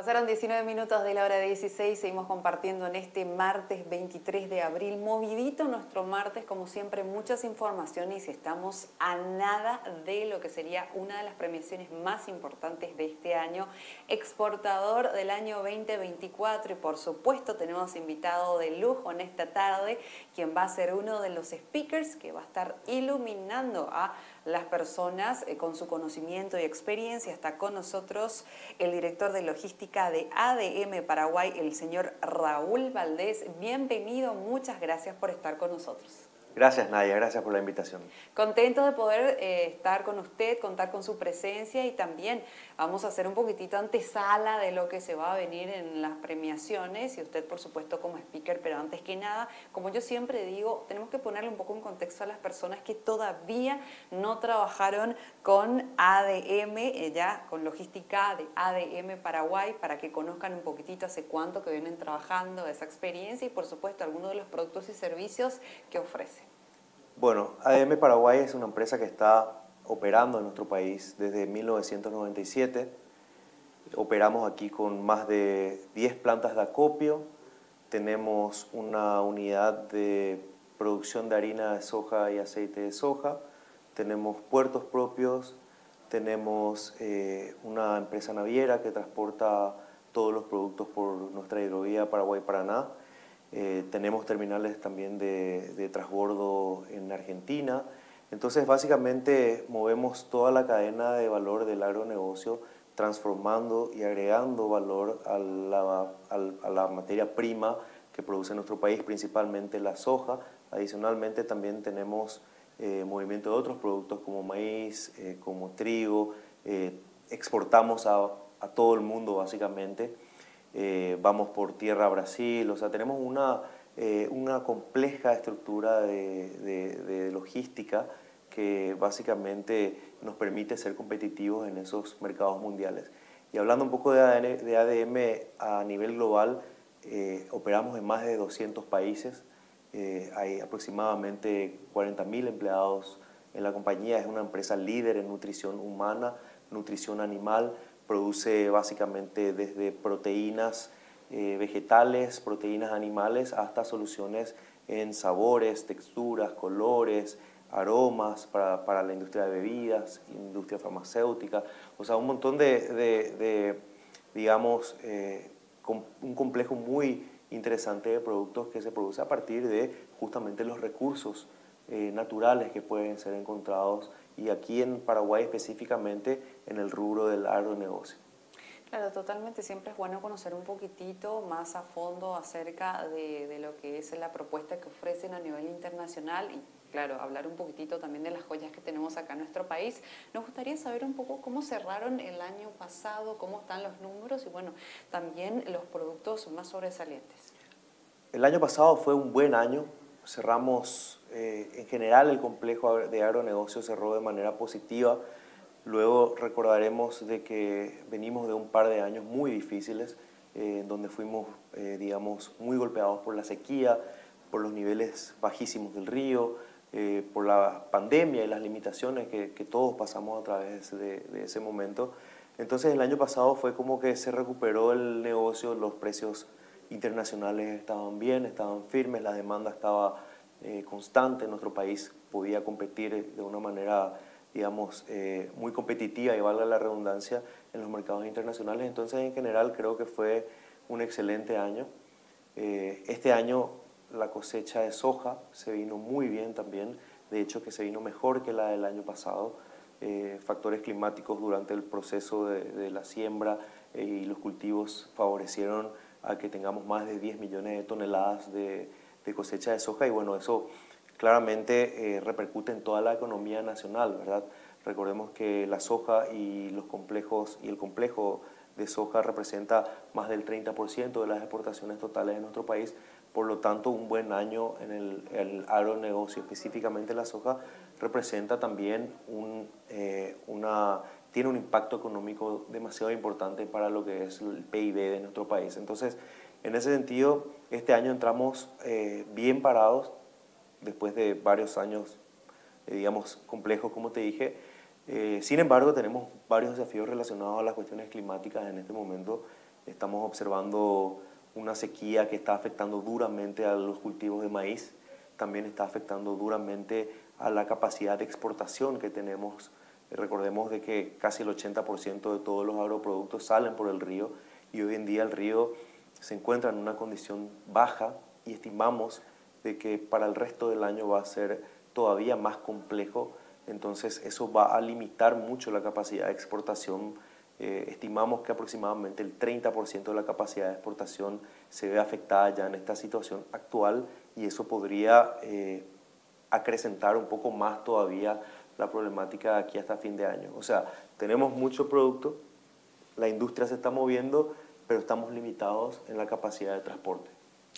Pasaron 19 minutos de la hora 16, seguimos compartiendo en este martes 23 de abril, movidito nuestro martes, como siempre, muchas informaciones y estamos a nada de lo que sería una de las premiaciones más importantes de este año, exportador del año 2024, y por supuesto tenemos invitado de lujo en esta tarde, quien va a ser uno de los speakers que va a estar iluminando a las personas con su conocimiento y experiencia. Está con nosotros el director de logística de ADM Paraguay, el señor Raúl Valdés. Bienvenido, muchas gracias por estar con nosotros. Gracias, Nadia, gracias por la invitación. Contento de poder estar con usted, contar con su presencia, y también vamos a hacer un poquitito antesala de lo que se va a venir en las premiaciones, y usted por supuesto como speaker, pero antes que nada, como yo siempre digo, tenemos que ponerle un poco en contexto a las personas que todavía no trabajaron con ADM, ya con logística de ADM Paraguay, para que conozcan un poquitito hace cuánto que vienen trabajando, esa experiencia y por supuesto algunos de los productos y servicios que ofrece. Bueno, ADM Paraguay es una empresa que está operando en nuestro país desde 1997. Operamos aquí con más de 10 plantas de acopio. Tenemos una unidad de producción de harina de soja y aceite de soja. Tenemos puertos propios. Tenemos una empresa naviera que transporta todos los productos por nuestra hidrovía Paraguay-Paraná. Tenemos terminales también de transbordo en Argentina. Entonces, básicamente, movemos toda la cadena de valor del agronegocio, transformando y agregando valor a la materia prima que produce nuestro país, principalmente la soja. Adicionalmente, también tenemos movimiento de otros productos como maíz, como trigo. Exportamos a todo el mundo, básicamente. Vamos por tierra a Brasil, o sea, tenemos una compleja estructura de logística que básicamente nos permite ser competitivos en esos mercados mundiales. Y hablando un poco de ADM a nivel global, operamos en más de 200 países, hay aproximadamente 40.000 empleados en la compañía. Es una empresa líder en nutrición humana, nutrición animal. Produce básicamente desde proteínas vegetales, proteínas animales, hasta soluciones en sabores, texturas, colores, aromas para la industria de bebidas, industria farmacéutica. O sea, un montón digamos, un complejo muy interesante de productos que se produce a partir de justamente los recursos naturales que pueden ser encontrados, y aquí en Paraguay específicamente en el rubro del agronegocio. Claro, totalmente. Siempre es bueno conocer un poquitito más a fondo acerca de lo que es la propuesta que ofrecen a nivel internacional y, claro, hablar un poquitito también de las joyas que tenemos acá en nuestro país. Nos gustaría saber un poco cómo cerraron el año pasado, cómo están los números y, bueno, también los productos más sobresalientes. El año pasado fue un buen año. Cerramos, en general, el complejo de agronegocio cerró de manera positiva. Luego recordaremos de que venimos de un par de años muy difíciles, donde fuimos, digamos, muy golpeados por la sequía, por los niveles bajísimos del río, por la pandemia y las limitaciones que todos pasamos a través de ese momento. Entonces el año pasado fue como que se recuperó el negocio, los precios internacionales estaban bien, estaban firmes, la demanda estaba constante, nuestro país podía competir de una manera, digamos, muy competitiva, y valga la redundancia, en los mercados internacionales. Entonces, en general, creo que fue un excelente año. Este año la cosecha de soja se vino muy bien también, de hecho que se vino mejor que la del año pasado. Factores climáticos durante el proceso de la siembra y los cultivos favorecieron a que tengamos más de 10 millones de toneladas de cosecha de soja, y bueno, eso claramente repercute en toda la economía nacional, ¿verdad? Recordemos que la soja y los complejos y el complejo de soja representa más del 30% de las exportaciones totales de nuestro país. Por lo tanto, un buen año en el agronegocio, específicamente la soja, representa también tiene un impacto económico demasiado importante para lo que es el PIB de nuestro país. Entonces, en ese sentido, este año entramos bien parados, después de varios años, digamos, complejos, como te dije. Sin embargo, tenemos varios desafíos relacionados a las cuestiones climáticas en este momento, Estamos observando una sequía que está afectando duramente a los cultivos de maíz, también está afectando duramente a la capacidad de exportación que tenemos. Recordemos de que casi el 80% de todos los agroproductos salen por el río y hoy en día el río se encuentra en una condición baja y estimamos de que para el resto del año va a ser todavía más complejo, entonces eso va a limitar mucho la capacidad de exportación. Estimamos que aproximadamente el 30% de la capacidad de exportación se ve afectada ya en esta situación actual y eso podría acrecentar un poco más todavía la problemática de aquí hasta fin de año. O sea, tenemos mucho producto, la industria se está moviendo, pero estamos limitados en la capacidad de transporte.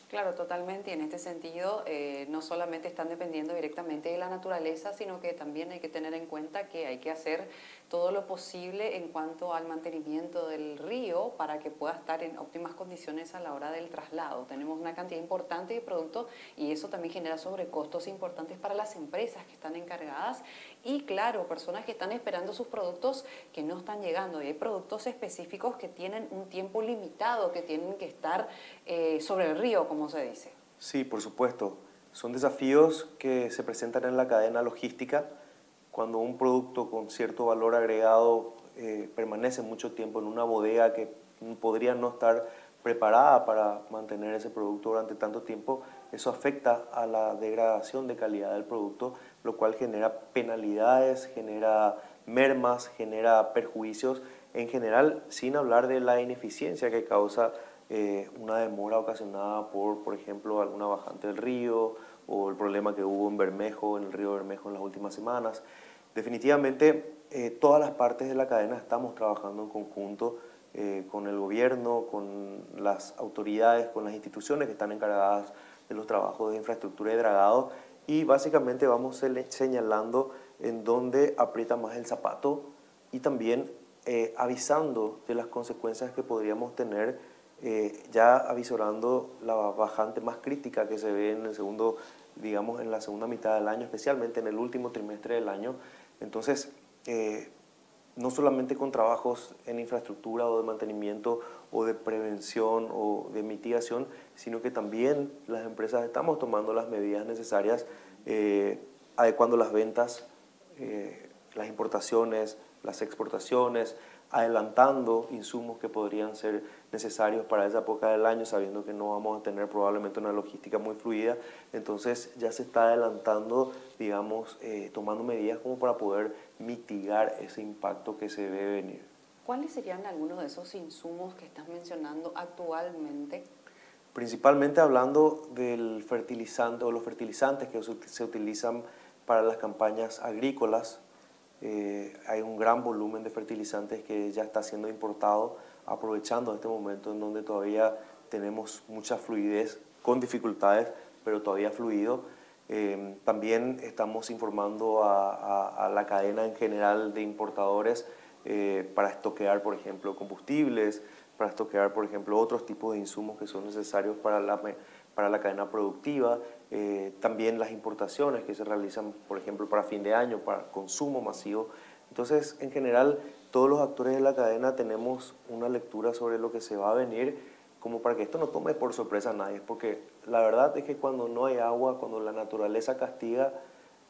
Claro, totalmente. Y en este sentido, no solamente están dependiendo directamente de la naturaleza, sino que también hay que tener en cuenta que hay que hacer todo lo posible en cuanto al mantenimiento del río para que pueda estar en óptimas condiciones a la hora del traslado. Tenemos una cantidad importante de productos y eso también genera sobrecostos importantes para las empresas que están encargadas y, claro, personas que están esperando sus productos que no están llegando. Y hay productos específicos que tienen un tiempo limitado, que tienen que estar sobre el río, como se dice. Sí, por supuesto. Son desafíos que se presentan en la cadena logística cuando un producto con cierto valor agregado permanece mucho tiempo en una bodega que podría no estar preparada para mantener ese producto durante tanto tiempo. Eso afecta a la degradación de calidad del producto, lo cual genera penalidades, genera mermas, genera perjuicios en general, sin hablar de la ineficiencia que causa una demora ocasionada por ejemplo, alguna bajante del río o el problema que hubo en Bermejo, en el río Bermejo en las últimas semanas. Definitivamente, todas las partes de la cadena estamos trabajando en conjunto con el gobierno, con las autoridades, con las instituciones que están encargadas de los trabajos de infraestructura y dragado y básicamente vamos señalando en dónde aprieta más el zapato y también avisando de las consecuencias que podríamos tener ya avisorando la bajante más crítica que se ve en el segundo, digamos, en la segunda mitad del año, especialmente en el último trimestre del año. Entonces, no solamente con trabajos en infraestructura o de mantenimiento o de prevención o de mitigación, sino que también las empresas estamos tomando las medidas necesarias, adecuando las ventas, las importaciones, las exportaciones, adelantando insumos que podrían ser necesarios para esa época del año, sabiendo que no vamos a tener probablemente una logística muy fluida. Entonces ya se está adelantando, digamos, tomando medidas como para poder mitigar ese impacto que se ve venir. ¿Cuáles serían algunos de esos insumos que estás mencionando actualmente? Principalmente hablando del fertilizante o los fertilizantes que se utilizan para las campañas agrícolas. Hay un gran volumen de fertilizantes que ya está siendo importado, aprovechando este momento en donde todavía tenemos mucha fluidez, con dificultades, pero todavía fluido. También estamos informando a la cadena en general de importadores para estoquear, por ejemplo, combustibles, para estoquear, por ejemplo, otros tipos de insumos que son necesarios para la cadena productiva, también las importaciones que se realizan, por ejemplo, para fin de año, para consumo masivo. Entonces, en general, todos los actores de la cadena tenemos una lectura sobre lo que se va a venir, como para que esto no tome por sorpresa a nadie, porque la verdad es que cuando no hay agua, cuando la naturaleza castiga,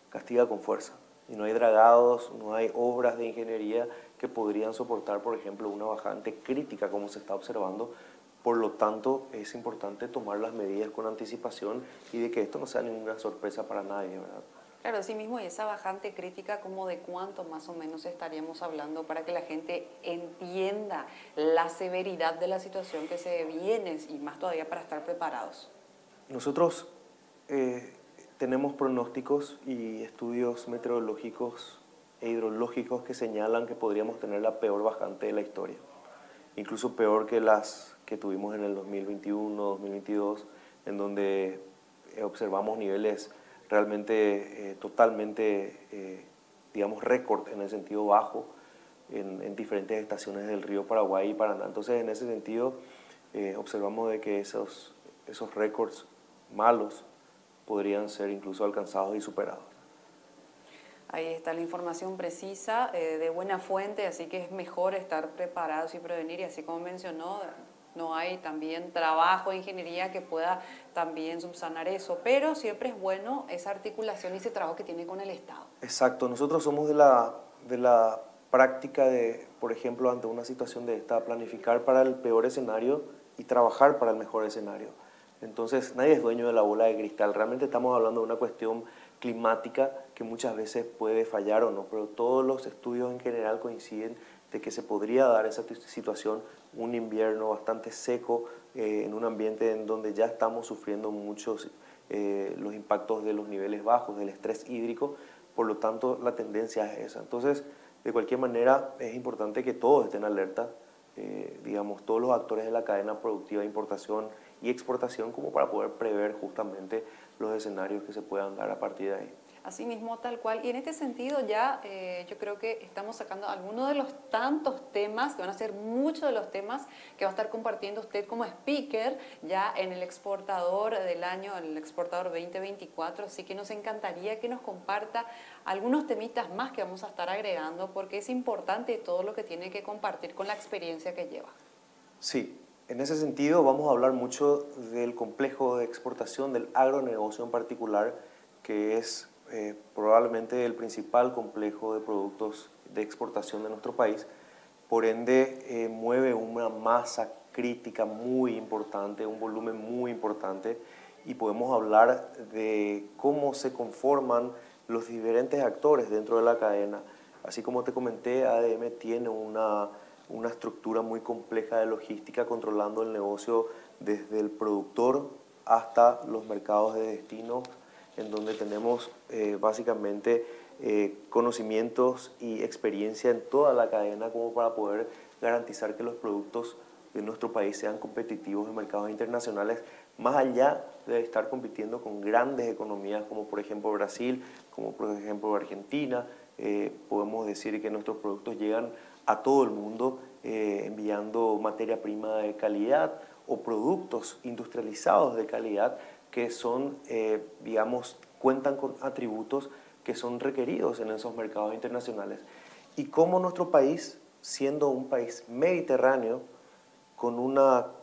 castiga con fuerza. Y no hay dragados, no hay obras de ingeniería que podrían soportar, por ejemplo, una bajante crítica como se está observando. Por lo tanto, es importante tomar las medidas con anticipación y de que esto no sea ninguna sorpresa para nadie, ¿verdad? Claro, sí mismo, y esa bajante crítica, ¿cómo de cuánto más o menos estaríamos hablando para que la gente entienda la severidad de la situación que se viene y más todavía para estar preparados? Nosotros tenemos pronósticos y estudios meteorológicos e hidrológicos que señalan que podríamos tener la peor bajante de la historia, incluso peor que las que tuvimos en el 2021, 2022, en donde observamos niveles realmente totalmente, digamos, récord en el sentido bajo en diferentes estaciones del río Paraguay y Paraná. Entonces, en ese sentido, observamos de que esos récords malos podrían ser incluso alcanzados y superados. Ahí está la información precisa, de buena fuente, así que es mejor estar preparados y prevenir, y así como mencionó, no hay también trabajo de ingeniería que pueda también subsanar eso, pero siempre es bueno esa articulación y ese trabajo que tiene con el Estado. Exacto, nosotros somos de la práctica de, por ejemplo, ante una situación de esta, planificar para el peor escenario y trabajar para el mejor escenario. Entonces, nadie es dueño de la bola de cristal. Realmente estamos hablando de una cuestión climática que muchas veces puede fallar o no, pero todos los estudios en general coinciden de que se podría dar esa situación, un invierno bastante seco, en un ambiente en donde ya estamos sufriendo muchos los impactos de los niveles bajos, del estrés hídrico. Por lo tanto, la tendencia es esa. Entonces, de cualquier manera, es importante que todos estén alerta, digamos, todos los actores de la cadena productiva de importación y exportación, como para poder prever justamente los escenarios que se puedan dar a partir de ahí. Así mismo, tal cual. Y en este sentido ya yo creo que estamos sacando algunos de los tantos temas, que van a ser muchos de los temas que va a estar compartiendo usted como speaker ya en el exportador del año, el exportador 2024. Así que nos encantaría que nos comparta algunos temitas más que vamos a estar agregando, porque es importante todo lo que tiene que compartir con la experiencia que lleva. Sí, en ese sentido vamos a hablar mucho del complejo de exportación, del agronegocio en particular, que es probablemente el principal complejo de productos de exportación de nuestro país. Por ende, mueve una masa crítica muy importante, un volumen muy importante, y podemos hablar de cómo se conforman los diferentes actores dentro de la cadena. Así como te comenté, ADM tiene una estructura muy compleja de logística controlando el negocio desde el productor hasta los mercados de destino, en donde tenemos básicamente conocimientos y experiencia en toda la cadena como para poder garantizar que los productos de nuestro país sean competitivos en mercados internacionales, más allá de estar compitiendo con grandes economías como por ejemplo Brasil, como por ejemplo Argentina. Podemos decir que nuestros productos llegan a todo el mundo enviando materia prima de calidad o productos industrializados de calidad que son, digamos, cuentan con atributos que son requeridos en esos mercados internacionales. Y cómo nuestro país, siendo un país mediterráneo, con una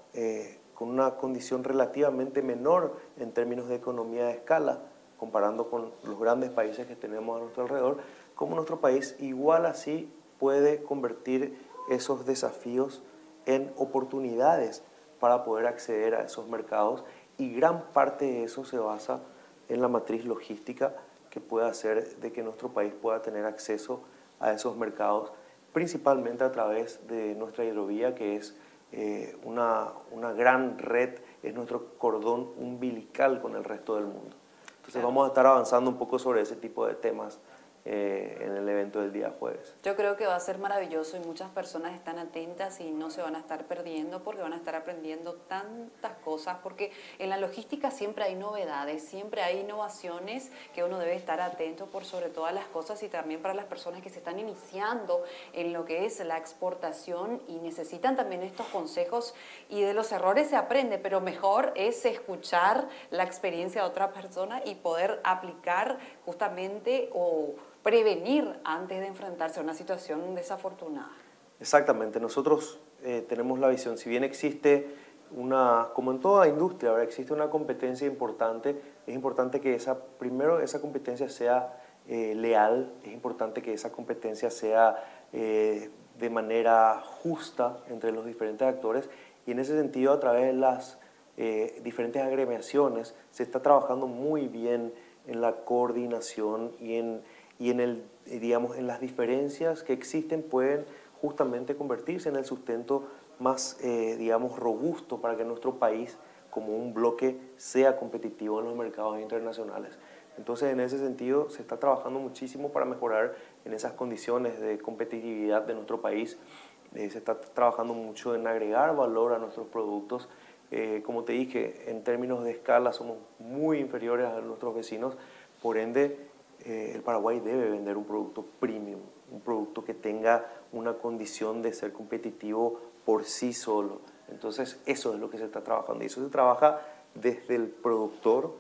condición relativamente menor en términos de economía de escala, comparando con los grandes países que tenemos a nuestro alrededor, cómo nuestro país igual así puede convertir esos desafíos en oportunidades para poder acceder a esos mercados, y gran parte de eso se basa en la matriz logística que puede hacer de que nuestro país pueda tener acceso a esos mercados, principalmente a través de nuestra hidrovía, que es una gran red, es nuestro cordón umbilical con el resto del mundo. Entonces claro, vamos a estar avanzando un poco sobre ese tipo de temas en el evento del día jueves. Yo creo que va a ser maravilloso y muchas personas están atentas y no se van a estar perdiendo porque van a estar aprendiendo tantas cosas, porque en la logística siempre hay novedades, siempre hay innovaciones que uno debe estar atento por sobre todas las cosas, y también para las personas que se están iniciando en lo que es la exportación y necesitan también estos consejos, y de los errores se aprende, pero mejor es escuchar la experiencia de otra persona y poder aplicar justamente o prevenir antes de enfrentarse a una situación desafortunada. Exactamente, nosotros tenemos la visión, si bien existe como en toda industria, ahora existe una competencia importante, es importante que primero esa competencia sea leal, es importante que esa competencia sea de manera justa entre los diferentes actores, y en ese sentido a través de las diferentes agremiaciones se está trabajando muy bien en la coordinación y en las diferencias que existen pueden justamente convertirse en el sustento más, digamos, robusto para que nuestro país como un bloque sea competitivo en los mercados internacionales. Entonces, en ese sentido, se está trabajando muchísimo para mejorar en esas condiciones de competitividad de nuestro país. Se está trabajando mucho en agregar valor a nuestros productos. Como te dije, en términos de escala somos muy inferiores a nuestros vecinos, por ende, el Paraguay debe vender un producto premium, un producto que tenga una condición de ser competitivo por sí solo. Entonces, eso es lo que se está trabajando, y eso se trabaja desde el productor,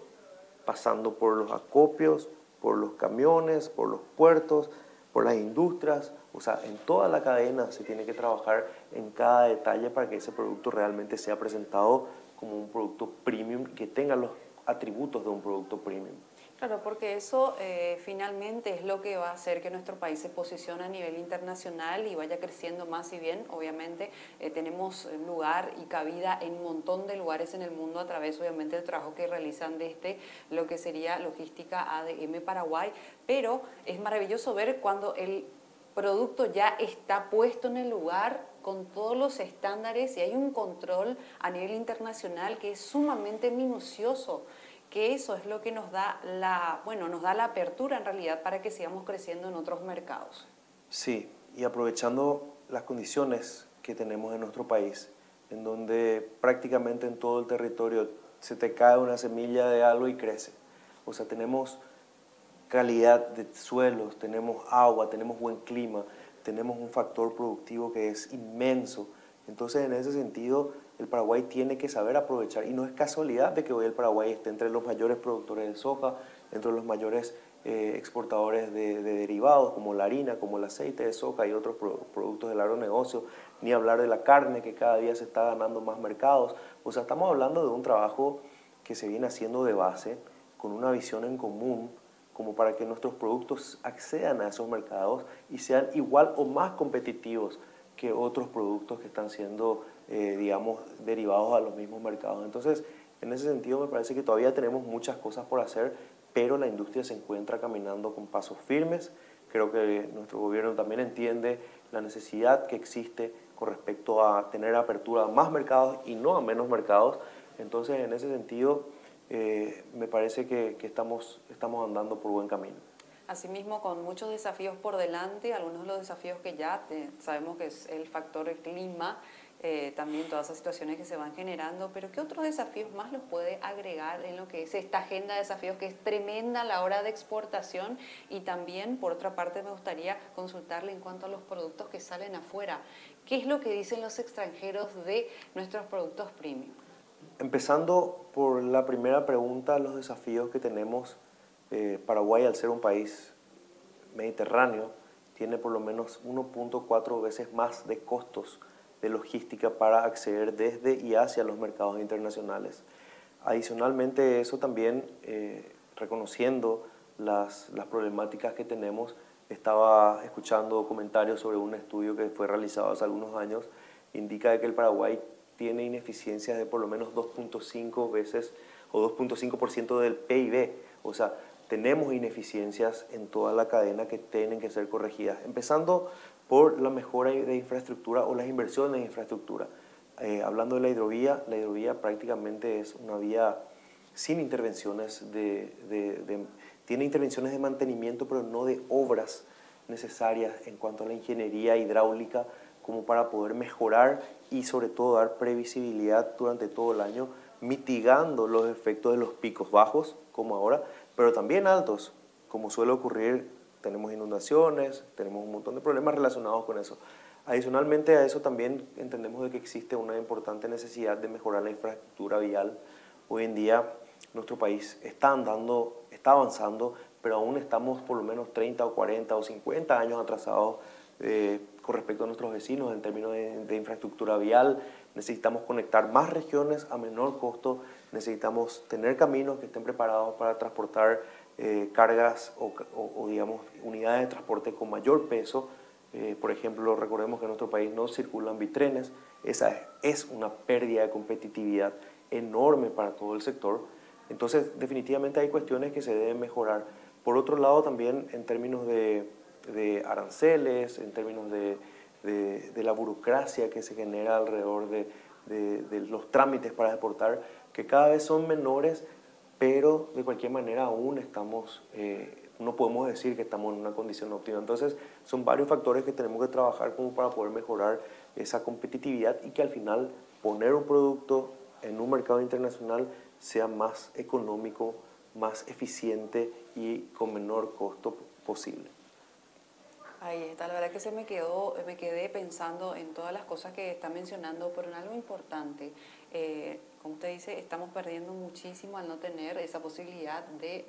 pasando por los acopios, por los camiones, por los puertos, por las industrias, O sea, en toda la cadena se tiene que trabajar en cada detalle para que ese producto realmente sea presentado como un producto premium, que tenga los atributos de un producto premium. Claro, porque eso finalmente es lo que va a hacer que nuestro país se posicione a nivel internacional y vaya creciendo más, si bien obviamente tenemos lugar y cabida en un montón de lugares en el mundo a través obviamente del trabajo que realizan desde lo que sería Logística ADM Paraguay, pero es maravilloso ver cuando el producto ya está puesto en el lugar con todos los estándares y hay un control a nivel internacional que es sumamente minucioso, que eso es lo que nos da nos da la apertura en realidad para que sigamos creciendo en otros mercados. Sí, y aprovechando las condiciones que tenemos en nuestro país, en donde prácticamente en todo el territorio se te cae una semilla de algo y crece. O sea, tenemos calidad de suelos, tenemos agua, tenemos buen clima, tenemos un factor productivo que es inmenso. Entonces, en ese sentido, el Paraguay tiene que saber aprovechar, y no es casualidad de que hoy el Paraguay esté entre los mayores productores de soja, entre los mayores exportadores de derivados como la harina, como el aceite de soja y otros productos del agronegocio, ni hablar de la carne, que cada día se está ganando más mercados. O sea, estamos hablando de un trabajo que se viene haciendo de base, con una visión en común, como para que nuestros productos accedan a esos mercados y sean igual o más competitivos que otros productos que están siendo, digamos, derivados a los mismos mercados. Entonces, en ese sentido me parece que todavía tenemos muchas cosas por hacer, pero la industria se encuentra caminando con pasos firmes. Creo que nuestro gobierno también entiende la necesidad que existe con respecto a tener apertura a más mercados y no a menos mercados. Entonces, en ese sentido, me parece que estamos andando por buen camino. Asimismo, con muchos desafíos por delante, algunos de los desafíos que ya sabemos que es el factor clima, también todas esas situaciones que se van generando, pero ¿qué otros desafíos más los puede agregar en lo que es esta agenda de desafíos que es tremenda a la hora de exportación? Y también, por otra parte, me gustaría consultarle en cuanto a los productos que salen afuera. ¿Qué es lo que dicen los extranjeros de nuestros productos premium? Empezando por la primera pregunta, los desafíos que tenemos. Paraguay, al ser un país mediterráneo, tiene por lo menos 1.4 veces más de costos de logística para acceder desde y hacia los mercados internacionales. Adicionalmente, eso también, reconociendo las problemáticas que tenemos, estaba escuchando comentarios sobre un estudio que fue realizado hace algunos años, indica que el Paraguay tiene ineficiencias de por lo menos 2.5 veces o 2.5% del PIB. O sea, tenemos ineficiencias en toda la cadena que tienen que ser corregidas, empezando por la mejora de infraestructura o las inversiones en infraestructura. Hablando de la hidrovía prácticamente es una vía sin intervenciones tiene intervenciones de mantenimiento, pero no de obras necesarias en cuanto a la ingeniería hidráulica, como para poder mejorar y sobre todo dar previsibilidad durante todo el año, mitigando los efectos de los picos bajos, como ahora, pero también altos, como suele ocurrir. Tenemos inundaciones, tenemos un montón de problemas relacionados con eso. Adicionalmente a eso también entendemos de que existe una importante necesidad de mejorar la infraestructura vial. Hoy en día nuestro país está avanzando, pero aún estamos por lo menos 30 o 40 o 50 años atrasados con respecto a nuestros vecinos en términos de infraestructura vial. Necesitamos conectar más regiones a menor costo, necesitamos tener caminos que estén preparados para transportar cargas o digamos unidades de transporte con mayor peso. Por ejemplo, recordemos que en nuestro país no circulan bitrenes. Esa es una pérdida de competitividad enorme para todo el sector. Entonces, definitivamente hay cuestiones que se deben mejorar. Por otro lado, también en términos de aranceles, en términos de la burocracia que se genera alrededor de los trámites para exportar, que cada vez son menores, pero de cualquier manera aún estamos, no podemos decir que estamos en una condición óptima. Entonces, son varios factores que tenemos que trabajar como para poder mejorar esa competitividad y que al final poner un producto en un mercado internacional sea más económico, más eficiente y con menor costo posible. Ahí está, la verdad que me quedé pensando en todas las cosas que está mencionando, pero en algo importante. Como usted dice, estamos perdiendo muchísimo al no tener esa posibilidad de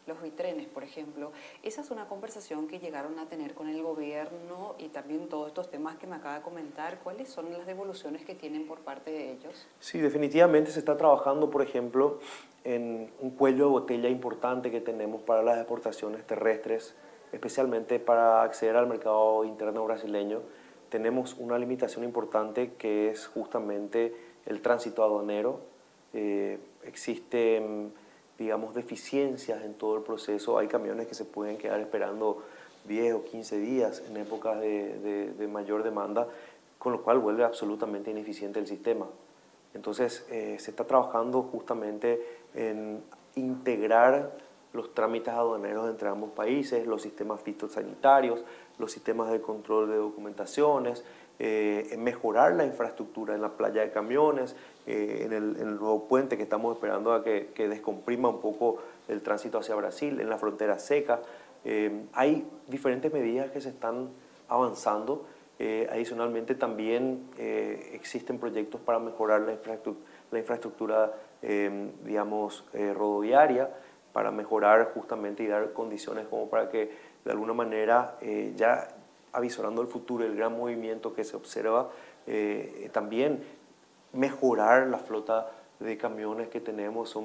los bitrenes, por ejemplo. Esa es una conversación que llegaron a tener con el gobierno y también todos estos temas que me acaba de comentar. ¿Cuáles son las devoluciones que tienen por parte de ellos? Sí, definitivamente se está trabajando, por ejemplo, en un cuello de botella importante que tenemos para las exportaciones terrestres, especialmente para acceder al mercado interno brasileño. Tenemos una limitación importante que es justamente el tránsito aduanero. Existen, digamos, deficiencias en todo el proceso. Hay camiones que se pueden quedar esperando 10 o 15 días en épocas de mayor demanda, con lo cual vuelve absolutamente ineficiente el sistema. Entonces, se está trabajando justamente en integrar los trámites aduaneros entre ambos países, los sistemas fitosanitarios, los sistemas de control de documentaciones, en mejorar la infraestructura en la playa de camiones, en el nuevo puente que estamos esperando a que descomprima un poco el tránsito hacia Brasil, en la frontera seca. Hay diferentes medidas que se están avanzando. Adicionalmente también existen proyectos para mejorar la infraestructura digamos, rodoviaria, para mejorar justamente y dar condiciones como para que de alguna manera, ya avisorando el futuro, el gran movimiento que se observa, también mejorar la flota de camiones que tenemos.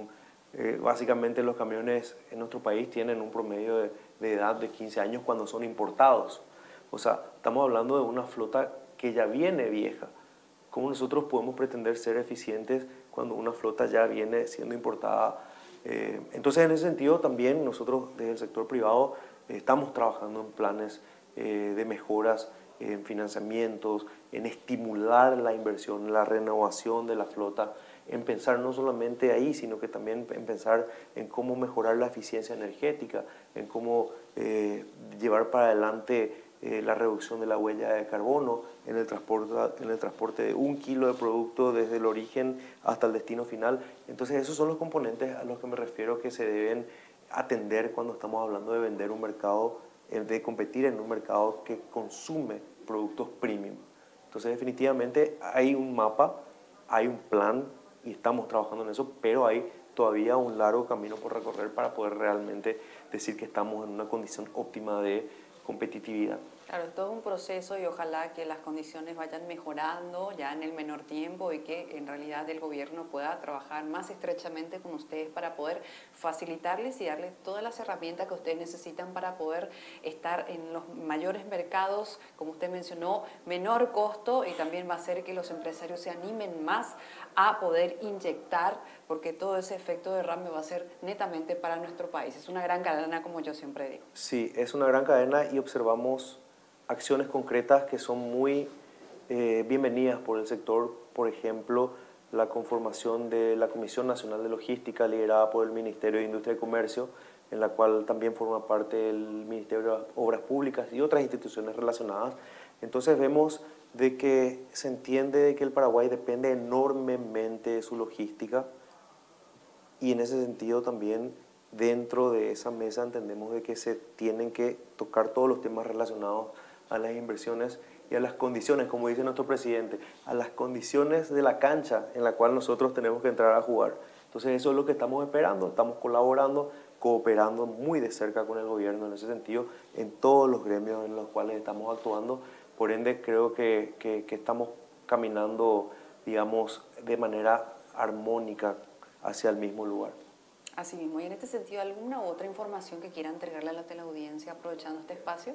Básicamente los camiones en nuestro país tienen un promedio de edad de 15 años cuando son importados. O sea, estamos hablando de una flota que ya viene vieja. ¿Cómo nosotros podemos pretender ser eficientes cuando una flota ya viene siendo importada? Entonces, en ese sentido, también nosotros desde el sector privado estamos trabajando en planes de mejoras, en financiamientos, en estimular la inversión, la renovación de la flota, en pensar no solamente ahí, sino que también en pensar en cómo mejorar la eficiencia energética, en cómo llevar para adelante la reducción de la huella de carbono en el transporte de 1 kilo de producto desde el origen hasta el destino final. Entonces esos son los componentes a los que me refiero que se deben atender cuando estamos hablando de vender un mercado, de competir en un mercado que consume productos premium. Entonces definitivamente hay un mapa, hay un plan y estamos trabajando en eso, pero hay todavía un largo camino por recorrer para poder realmente decir que estamos en una condición óptima de competitividad. Claro, es todo un proceso y ojalá que las condiciones vayan mejorando ya en el menor tiempo y que en realidad el gobierno pueda trabajar más estrechamente con ustedes para poder facilitarles y darles todas las herramientas que ustedes necesitan para poder estar en los mayores mercados, como usted mencionó, menor costo, y también va a hacer que los empresarios se animen más a poder inyectar, porque todo ese efecto derrame va a ser netamente para nuestro país. Es una gran cadena, como yo siempre digo. Sí, es una gran cadena y observamos acciones concretas que son muy bienvenidas por el sector. Por ejemplo, la conformación de la Comisión Nacional de Logística liderada por el Ministerio de Industria y Comercio, en la cual también forma parte el Ministerio de Obras Públicas y otras instituciones relacionadas. Entonces vemos de que se entiende de que el Paraguay depende enormemente de su logística, y en ese sentido también dentro de esa mesa entendemos de que se tienen que tocar todos los temas relacionados a las inversiones y a las condiciones, como dice nuestro presidente, a las condiciones de la cancha en la cual nosotros tenemos que entrar a jugar. Entonces eso es lo que estamos esperando, estamos colaborando, cooperando muy de cerca con el gobierno en ese sentido, en todos los gremios en los cuales estamos actuando. Por ende, creo que estamos caminando, digamos, de manera armónica hacia el mismo lugar. Así mismo, y en este sentido, ¿alguna otra información que quiera entregarle a la teleaudiencia aprovechando este espacio?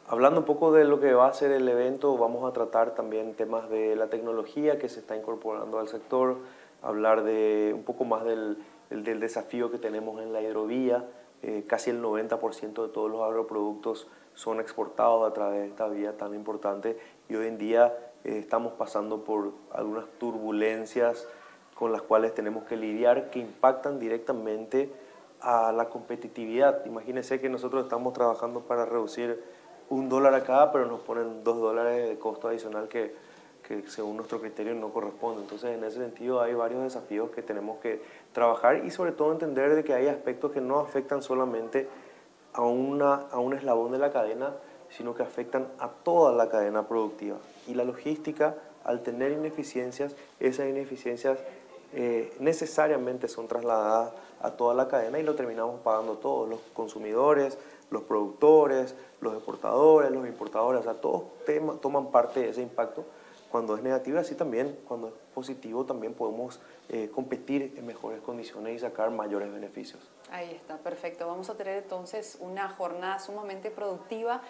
Hablando un poco de lo que va a ser el evento, vamos a tratar también temas de la tecnología que se está incorporando al sector, hablar de un poco más del desafío que tenemos en la hidrovía. Casi el 90% de todos los agroproductos son exportados a través de esta vía tan importante, y hoy en día estamos pasando por algunas turbulencias con las cuales tenemos que lidiar, que impactan directamente a la competitividad. Imagínense que nosotros estamos trabajando para reducir $1 acá, pero nos ponen $2 de costo adicional que según nuestro criterio no corresponde. Entonces, en ese sentido hay varios desafíos que tenemos que trabajar, y sobre todo entender de que hay aspectos que no afectan solamente a un eslabón de la cadena, sino que afectan a toda la cadena productiva. Y la logística, al tener ineficiencias, esas ineficiencias necesariamente son trasladadas a toda la cadena y lo terminamos pagando todos, los consumidores, los productores, los exportadores, los importadores, o sea, todos toman parte de ese impacto cuando es negativo, así también cuando es positivo también podemos competir en mejores condiciones y sacar mayores beneficios. Ahí está, perfecto. Vamos a tener entonces una jornada sumamente productiva,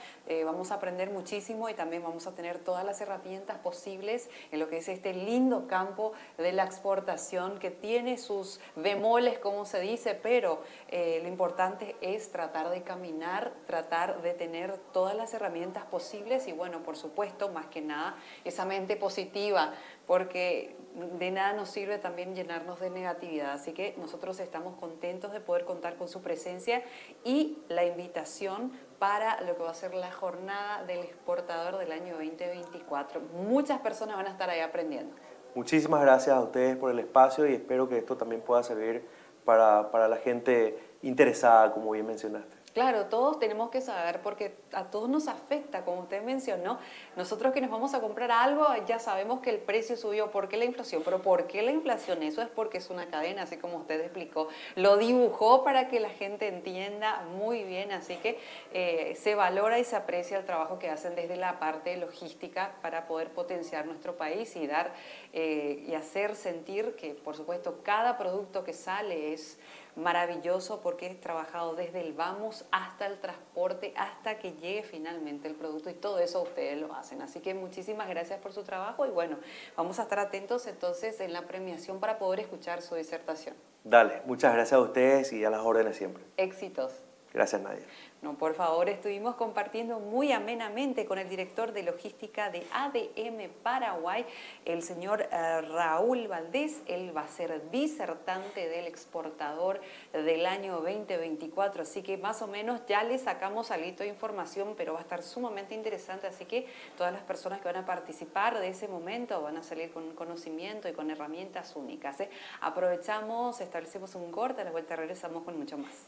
vamos a aprender muchísimo y también vamos a tener todas las herramientas posibles en lo que es este lindo campo de la exportación que tiene sus bemoles, como se dice, pero lo importante es tratar de caminar, tratar de tener todas las herramientas posibles y bueno, por supuesto, más que nada, esa mente positiva, porque de nada nos sirve también llenarnos de negatividad. Así que nosotros estamos contentos de poder contar con su presencia y la invitación para lo que va a ser la jornada del exportador del año 2024. Muchas personas van a estar ahí aprendiendo. Muchísimas gracias a ustedes por el espacio y espero que esto también pueda servir para la gente interesada, como bien mencionaste. Claro, todos tenemos que saber porque a todos nos afecta, como usted mencionó. Nosotros que nos vamos a comprar algo ya sabemos que el precio subió. ¿Por qué la inflación? Pero ¿por qué la inflación? Eso es porque es una cadena, así como usted explicó. Lo dibujó para que la gente entienda muy bien, así que se valora y se aprecia el trabajo que hacen desde la parte logística para poder potenciar nuestro país y dar y hacer sentir que, por supuesto, cada producto que sale es maravilloso porque es trabajado desde el vamos hasta el transporte, hasta que llegue finalmente el producto y todo eso ustedes lo hacen. Así que muchísimas gracias por su trabajo y bueno, vamos a estar atentos entonces en la premiación para poder escuchar su disertación. Dale, muchas gracias a ustedes y a las órdenes siempre. Éxitos. Gracias, Nadia. No, por favor, estuvimos compartiendo muy amenamente con el director de logística de ADM Paraguay, el señor Raúl Valdés. Él va a ser disertante del exportador del año 2024, así que más o menos ya le sacamos algo de información, pero va a estar sumamente interesante, así que todas las personas que van a participar de ese momento van a salir con conocimiento y con herramientas únicas. Aprovechamos, establecemos un corte, a la vuelta regresamos con mucho más.